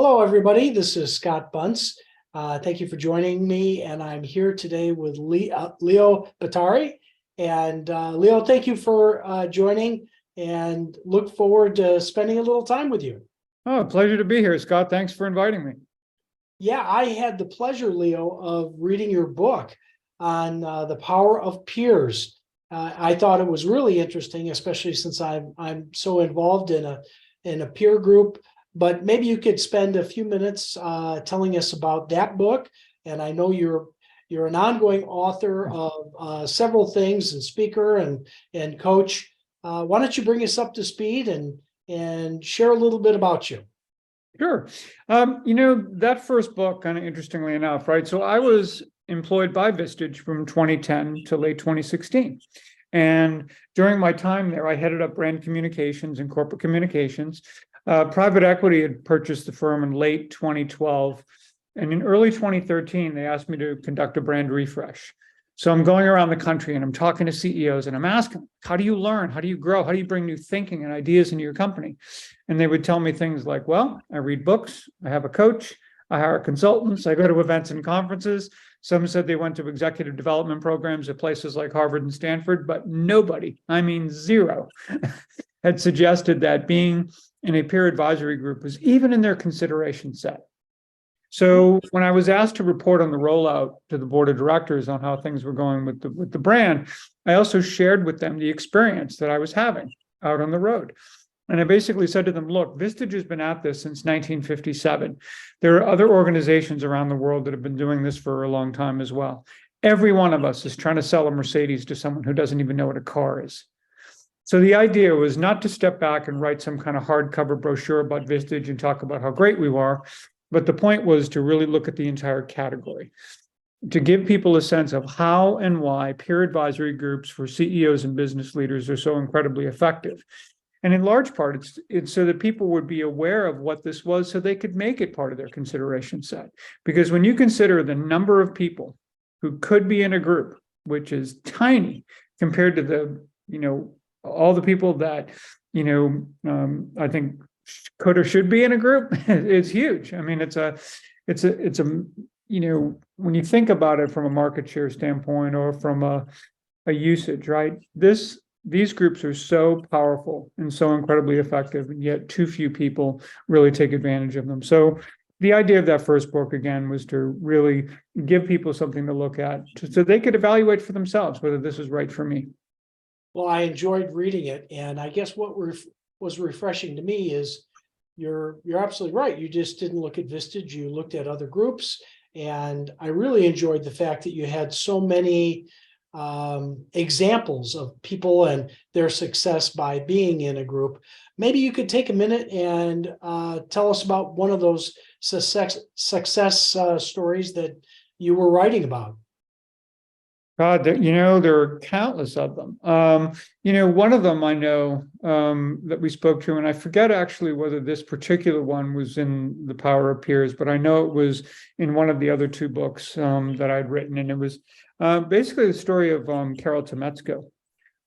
Hello, everybody. This is Scott Bunce. Thank you for joining me. And I'm here today with Leo Bottary. And Leo, thank you for joining and look forward to spending a little time with you. Oh, pleasure to be here, Scott. Thanks for inviting me. Yeah, I had the pleasure, Leo, of reading your book on the power of peers. I thought it was really interesting, especially since I'm so involved in a peer group. But maybe you could spend a few minutes telling us about that book. And I know you're an ongoing author of several things, and speaker and coach. Why don't you bring us up to speed and share a little bit about you? Sure. That first book, kind of interestingly enough, right? So I was employed by Vistage from 2010 to late 2016. And during my time there, I headed up brand communications and corporate communications. Private equity had purchased the firm in late 2012. And in early 2013, they asked me to conduct a brand refresh. So I'm going around the country and I'm talking to CEOs and I'm asking, how do you learn? How do you grow? How do you bring new thinking and ideas into your company? And they would tell me things like, well, I read books, I have a coach, I hire consultants, I go to events and conferences. Some said they went to executive development programs at places like Harvard and Stanford, but nobody, I mean zero, had suggested that being in a peer advisory group was even in their consideration set. So when I was asked to report on the rollout to the board of directors on how things were going with the brand, I also shared with them the experience that I was having out on the road. And I basically said to them, look, Vistage has been at this since 1957. There are other organizations around the world that have been doing this for a long time as well. Every one of us is trying to sell a Mercedes to someone who doesn't even know what a car is. So the idea was not to step back and write some kind of hardcover brochure about Vistage and talk about how great we are, but the point was to really look at the entire category, to give people a sense of how and why peer advisory groups for CEOs and business leaders are so incredibly effective. And in large part, it's so that people would be aware of what this was so they could make it part of their consideration set. Because when you consider the number of people who could be in a group, which is tiny compared to all the people that, I think could or should be in a group, it's huge. I mean, it's a, when you think about it from a market share standpoint or from a usage, right? These groups are so powerful and so incredibly effective, and yet too few people really take advantage of them. So the idea of that first book, again, was to really give people something to look at so they could evaluate for themselves whether this is right for me. Well, I enjoyed reading it. And I guess what was refreshing to me is you're absolutely right. You just didn't look at Vistage, you looked at other groups. And I really enjoyed the fact that you had so many examples of people and their success by being in a group. Maybe you could take a minute and tell us about one of those success stories that you were writing about. God, there are countless of them. One of them I know that we spoke to, and I forget actually whether this particular one was in The Power of Peers, but I know it was in one of the other two books that I'd written, and it was basically the story of Carol Tometsko.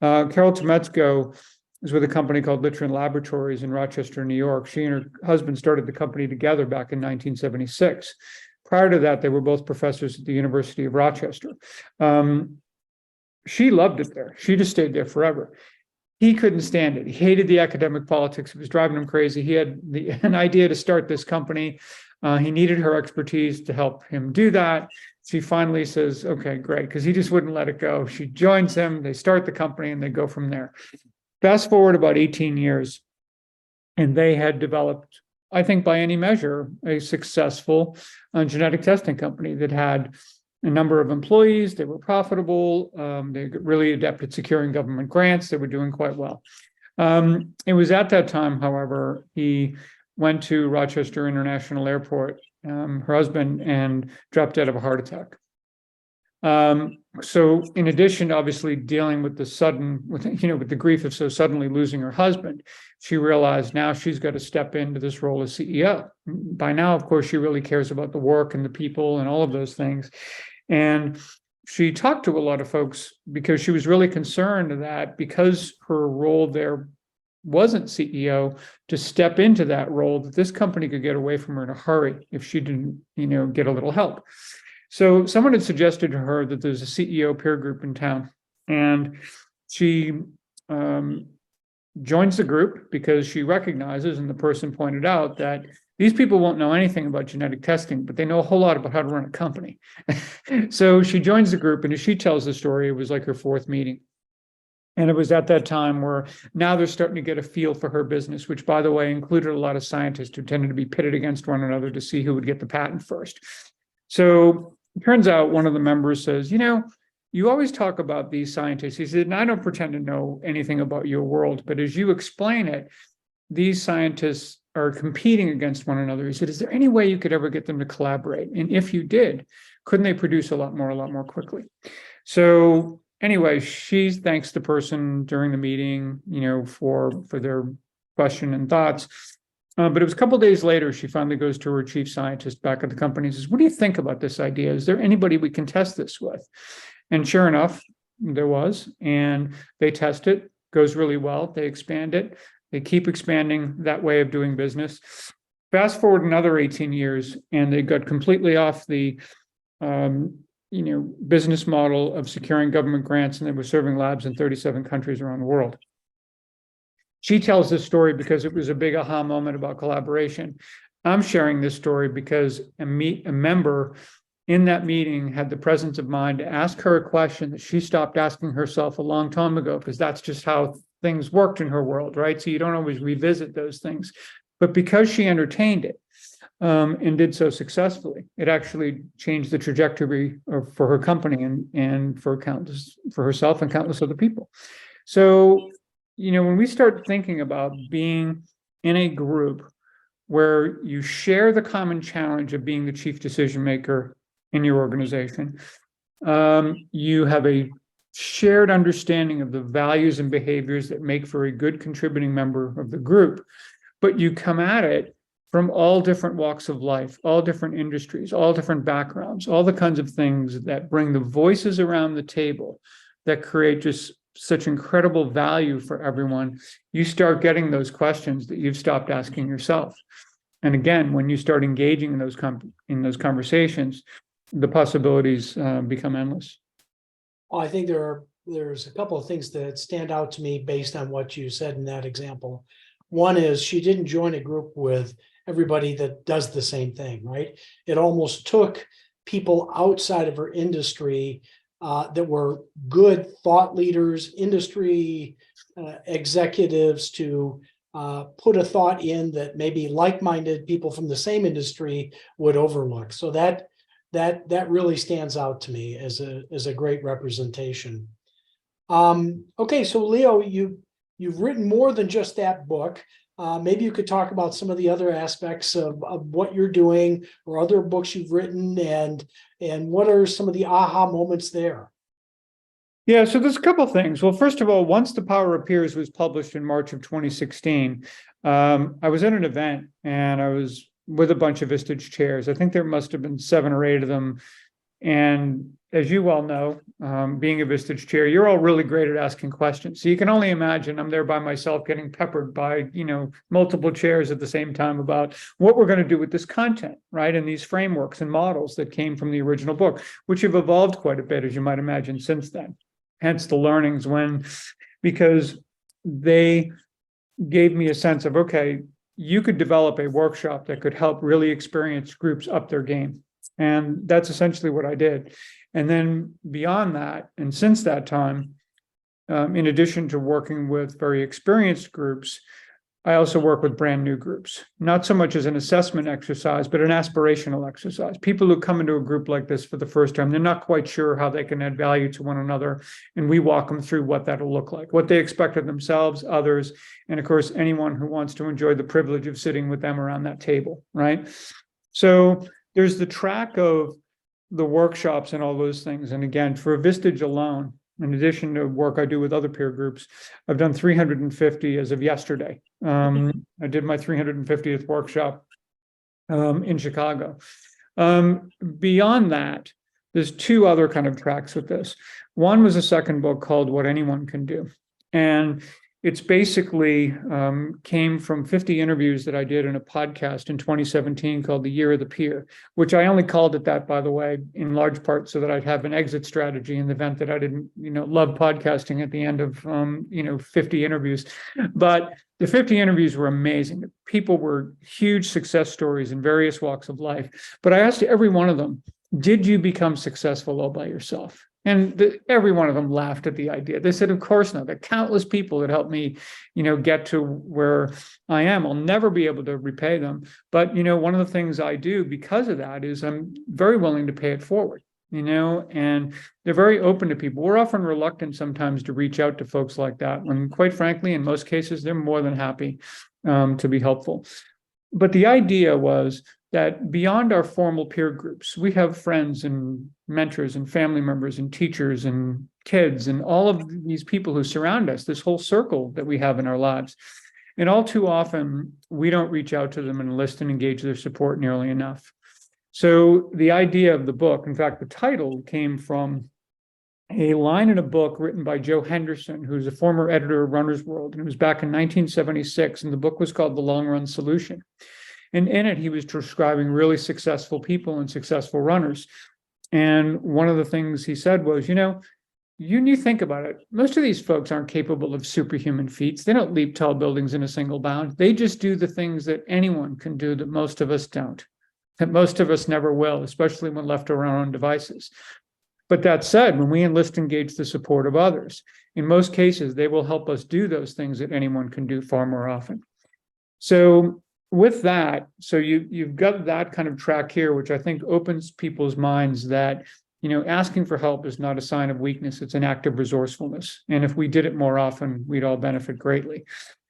Carol Tometsko is with a company called Litron Laboratories in Rochester, New York. She and her husband started the company together back in 1976. Prior to that, they were both professors at the University of Rochester. She loved it there. She just stayed there forever. He couldn't stand it. He hated the academic politics. It was driving him crazy. He had an idea to start this company. He needed her expertise to help him do that. She finally says, okay, great, because he just wouldn't let it go. She joins him, they start the company, and they go from there. Fast forward about 18 years, and they had developed, I think by any measure, a successful genetic testing company that had a number of employees. They were profitable. They were really adept at securing government grants. They were doing quite well. It was at that time, however, he went to Rochester International Airport, her husband, and dropped dead of a heart attack. So in addition to obviously dealing with with the grief of so suddenly losing her husband, she realized now she's got to step into this role as CEO. By now, of course, she really cares about the work and the people and all of those things. And she talked to a lot of folks because she was really concerned that because her role there wasn't CEO to step into that role, that this company could get away from her in a hurry if she didn't, get a little help. So someone had suggested to her that there's a CEO peer group in town, and she joins the group because she recognizes, and the person pointed out, that these people won't know anything about genetic testing, but they know a whole lot about how to run a company. So she joins the group, and as she tells the story, it was like her fourth meeting. And it was at that time where now they're starting to get a feel for her business, which, by the way, included a lot of scientists who tended to be pitted against one another to see who would get the patent first. So it turns out one of the members says, you always talk about these scientists. He said, and I don't pretend to know anything about your world, but as you explain it, these scientists are competing against one another. He said, is there any way you could ever get them to collaborate? And if you did, couldn't they produce a lot more quickly? So anyway, she thanks the person during the meeting, for their question and thoughts. But it was a couple of days later, she finally goes to her chief scientist back at the company and says, what do you think about this idea? Is there anybody we can test this with? And sure enough, there was, and they test it, goes really well. They expand it. They keep expanding that way of doing business. Fast forward another 18 years, and they got completely off the business model of securing government grants, and they were serving labs in 37 countries around the world. She tells this story because it was a big aha moment about collaboration. I'm sharing this story because a member in that meeting had the presence of mind to ask her a question that she stopped asking herself a long time ago, because that's just how things worked in her world, right? So you don't always revisit those things. But because she entertained it, and did so successfully, it actually changed the trajectory for her company and for herself and countless other people. So, when we start thinking about being in a group where you share the common challenge of being the chief decision maker in your organization, you have a shared understanding of the values and behaviors that make for a good contributing member of the group, but you come at it from all different walks of life, all different industries, all different backgrounds, all the kinds of things that bring the voices around the table that create just such incredible value for everyone. You start getting those questions that you've stopped asking yourself. And again, when you start engaging in those conversations, the possibilities become endless. Well, I think there's a couple of things that stand out to me based on what you said in that example. One is she didn't join a group with everybody that does the same thing, right? It almost took people outside of her industry that were good thought leaders, industry executives, to put a thought in that maybe like-minded people from the same industry would overlook. So that really stands out to me as a great representation. Okay, so Leo, you've written more than just that book. Maybe you could talk about some of the other aspects of what you're doing, or other books you've written, and what are some of the aha moments there? Yeah, so there's a couple of things. Well, first of all, Once the Power Appears was published in March of 2016. I was at an event and I was with a bunch of Vistage chairs. I think there must have been 7 or 8 of them. And as you well know, being a Vistage chair, you're all really great at asking questions. So you can only imagine I'm there by myself getting peppered by, multiple chairs at the same time about what we're going to do with this content, right? And these frameworks and models that came from the original book, which have evolved quite a bit, as you might imagine, since then. Hence the learnings because they gave me a sense of, okay, you could develop a workshop that could help really experienced groups up their game. And that's essentially what I did. And then beyond that, and since that time, in addition to working with very experienced groups, I also work with brand new groups, not so much as an assessment exercise, but an aspirational exercise. People who come into a group like this for the first time, they're not quite sure how they can add value to one another. And we walk them through what that'll look like, what they expect of themselves, others, and of course, anyone who wants to enjoy the privilege of sitting with them around that table, right? So there's the track of the workshops and all those things. And again, for Vistage alone, in addition to work I do with other peer groups, I've done 350 as of yesterday. I did my 350th workshop in Chicago. Beyond that, there's 2 other kind of tracks with this. One was a second book called What Anyone Can Do. And It's basically came from 50 interviews that I did in a podcast in 2017 called The Year of the Peer, which I only called it that, by the way, in large part so that I'd have an exit strategy in the event that I didn't, love podcasting at the end of, 50 interviews. But the 50 interviews were amazing. People were huge success stories in various walks of life. But I asked every one of them, did you become successful all by yourself? And every one of them laughed at the idea. They said, of course not. There are countless people that helped me, get to where I am. I'll never be able to repay them. But, one of the things I do because of that is I'm very willing to pay it forward, and they're very open to people. We're often reluctant sometimes to reach out to folks like that when, quite frankly, in most cases, they're more than happy to be helpful. But the idea was that beyond our formal peer groups, we have friends and mentors and family members and teachers and kids and all of these people who surround us, this whole circle that we have in our lives. And all too often, we don't reach out to them and enlist and engage their support nearly enough. So the idea of the book, in fact, the title came from a line in a book written by Joe Henderson, who's a former editor of Runner's World, and it was back in 1976, and the book was called The Long Run Solution. And in it, he was describing really successful people and successful runners. And one of the things he said was, you think about it, most of these folks aren't capable of superhuman feats. They don't leap tall buildings in a single bound. They just do the things that anyone can do that most of us don't, that most of us never will, especially when left to our own devices. But that said, when we enlist and engage the support of others, in most cases, they will help us do those things that anyone can do far more often. So with that, so you've got that kind of track here, which I think opens people's minds that, asking for help is not a sign of weakness. It's an act of resourcefulness. And if we did it more often, we'd all benefit greatly.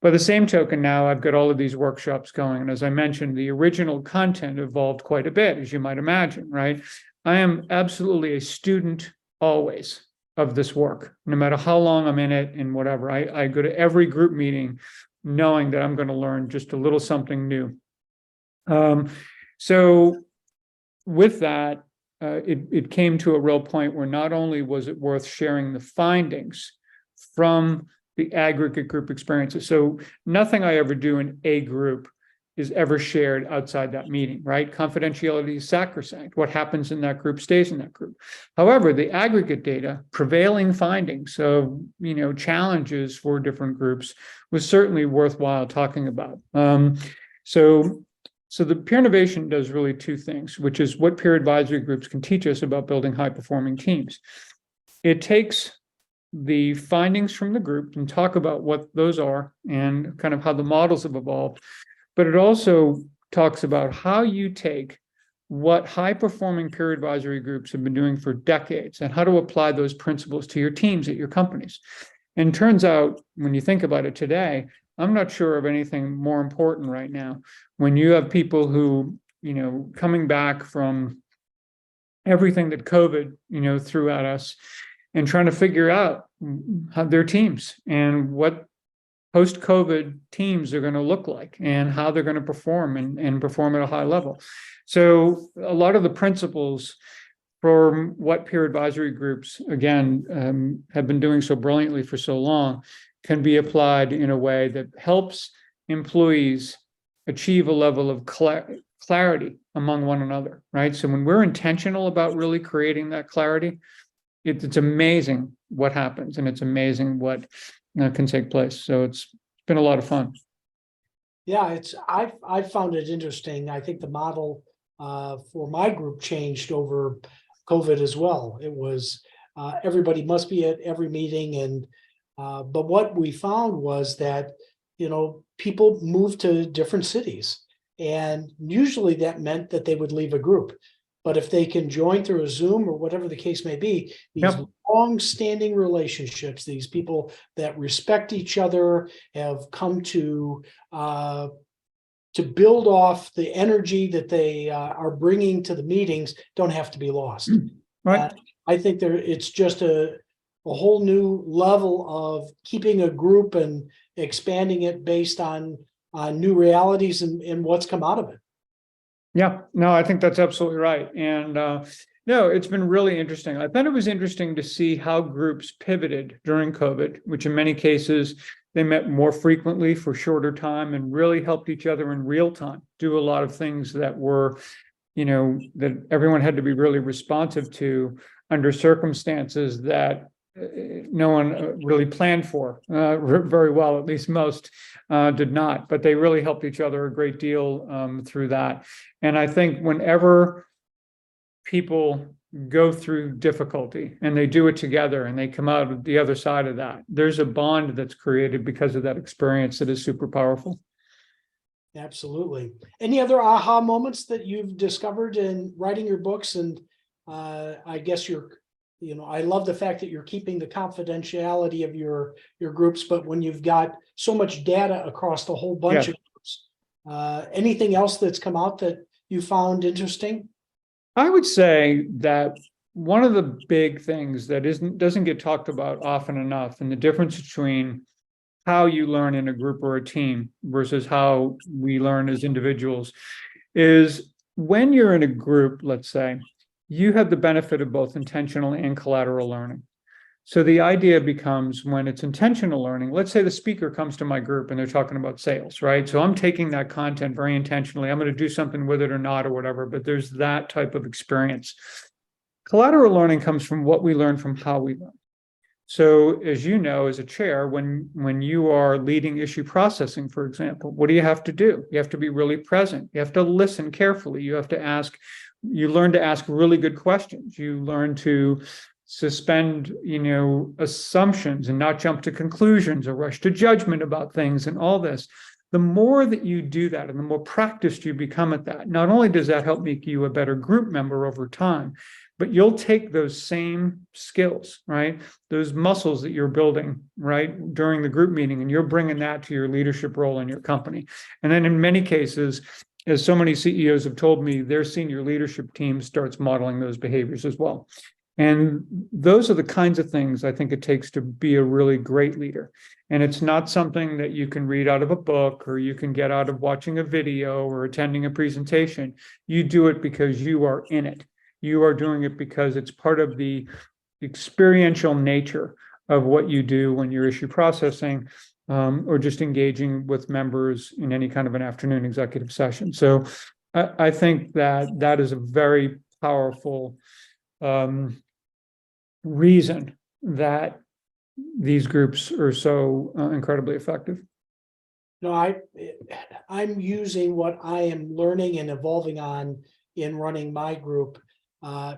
By the same token, now I've got all of these workshops going. And as I mentioned, the original content evolved quite a bit, as you might imagine, right? I am absolutely a student always of this work, no matter how long I'm in it and whatever. I go to every group meeting knowing that I'm going to learn just a little something new. So with that, it came to a real point where not only was it worth sharing the findings from the aggregate group experiences. So nothing I ever do in a group is ever shared outside that meeting, right? Confidentiality is sacrosanct. What happens in that group stays in that group. However, the aggregate data, prevailing findings, so, challenges for different groups was certainly worthwhile talking about. So the peer innovation does really two things, which is what peer advisory groups can teach us about building high-performing teams. It takes the findings from the group and talk about what those are and kind of how the models have evolved. But it also talks about how you take what high-performing peer advisory groups have been doing for decades and how to apply those principles to your teams at your companies. And turns out, when you think about it today, I'm not sure of anything more important right now. When you have people who, coming back from everything that COVID, threw at us and trying to figure out how their teams and what post-COVID teams are going to look like and how they're going to perform and perform at a high level. So a lot of the principles for what peer advisory groups, again, have been doing so brilliantly for so long can be applied in a way that helps employees achieve a level of clarity among one another, right? So when we're intentional about really creating that clarity, it's amazing what happens and it's amazing what can take place. So it's been a lot of fun. Yeah, I found it interesting. I think the model for my group changed over COVID as well. It was everybody must be at every meeting, and but what we found was that people moved to different cities, and usually that meant that they would leave a group. But if they can join through a Zoom or whatever the case may be, these long-standing relationships, these people that respect each other, have come to build off the energy that they are bringing to the meetings, don't have to be lost. Right. I think it's just a whole new level of keeping a group and expanding it based on new realities and what's come out of it. Yeah, no, I think that's absolutely right. And no, it's been really interesting. I thought it was interesting to see how groups pivoted during COVID, which in many cases, They met more frequently for shorter time and really helped each other in real time do a lot of things that were, that everyone had to be really responsive to under circumstances that no one really planned for very well, at least most did not, but they really helped each other a great deal through that. And I think whenever people go through difficulty and they do it together and they come out the other side of that, there's a bond that's created because of that experience that is super powerful. Absolutely. Any other aha moments that you've discovered in writing your books? And I guess I love the fact that you're keeping the confidentiality of your groups, but when you've got so much data across the whole bunch of groups, anything else that's come out that you found interesting? I would say that one of the big things that doesn't get talked about often enough, and the difference between how you learn in a group or a team versus how we learn as individuals, is when you're in a group, let's say, you have the benefit of both intentional and collateral learning. So the idea becomes, when it's intentional learning, let's say the speaker comes to my group and they're talking about sales, right? So I'm taking that content very intentionally. I'm going to do something with it or not or whatever, but there's that type of experience. Collateral learning comes from what we learn from how we learn. So as you know, as a chair, when you are leading issue processing, for example, what do you have to do? You have to be really present. You have to listen carefully. You learn to ask really good questions. You learn to suspend, assumptions and not jump to conclusions or rush to judgment about things and all this. The more that you do that and the more practiced you become at that, not only does that help make you a better group member over time, but you'll take those same skills, right? Those muscles that you're building, right, during the group meeting, and you're bringing that to your leadership role in your company. And then in many cases, as so many CEOs have told me, their senior leadership team starts modeling those behaviors as well. And those are the kinds of things I think it takes to be a really great leader. And it's not something that you can read out of a book or you can get out of watching a video or attending a presentation. You do it because you are in it. You are doing it because it's part of the experiential nature of what you do when you're issue processing or just engaging with members in any kind of an afternoon executive session. So I think that is a very powerful reason that these groups are so incredibly effective. No, I'm using what I am learning and evolving on in running my group,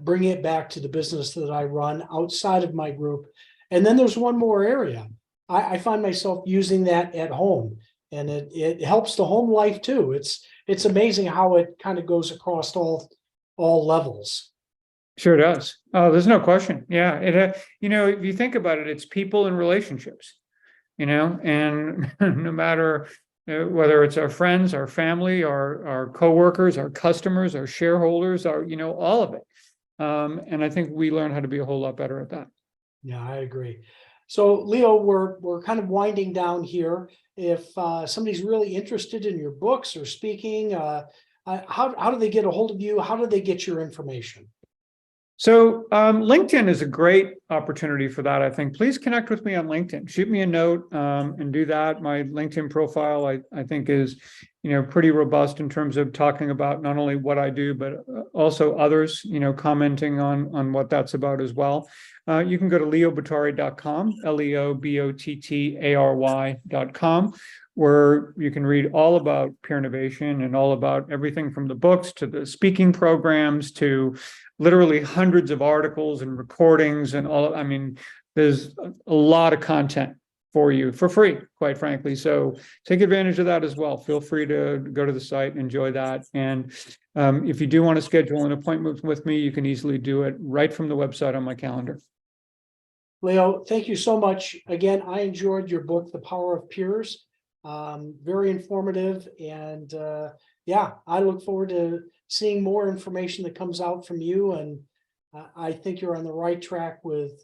bringing it back to the business that I run outside of my group. And then there's one more area. I find myself using that at home, and it helps the home life too. It's amazing how it kind of goes across all levels. Sure does. Oh, there's no question. Yeah, if you think about it, it's people and relationships, and no matter whether it's our friends, our family, our coworkers, our customers, our shareholders, all of it. And I think we learn how to be a whole lot better at that. Yeah, I agree. So Leo, we're kind of winding down here. If somebody's really interested in your books or speaking, how do they get a hold of you? How do they get your information? So LinkedIn is a great opportunity for that, I think. Please connect with me on LinkedIn. Shoot me a note and do that. My LinkedIn profile, I think, is pretty robust in terms of talking about not only what I do, but also others, commenting on what that's about as well. You can go to leobottary.com, leobottary.com, where you can read all about peer innovation and all about everything from the books to the speaking programs to literally hundreds of articles and recordings and all. I mean, there's a lot of content for you for free, quite frankly. So take advantage of that as well. Feel free to go to the site and enjoy that. And if you do want to schedule an appointment with me, you can easily do it right from the website on my calendar. Leo, thank you so much. Again, I enjoyed your book, The Power of Peers. Very informative. And yeah, I look forward to seeing more information that comes out from you. And I think you're on the right track with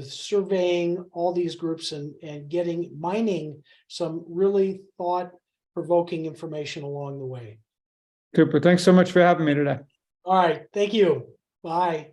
surveying all these groups and mining some really thought-provoking information along the way. Super. Thanks so much for having me today. All right. Thank you. Bye.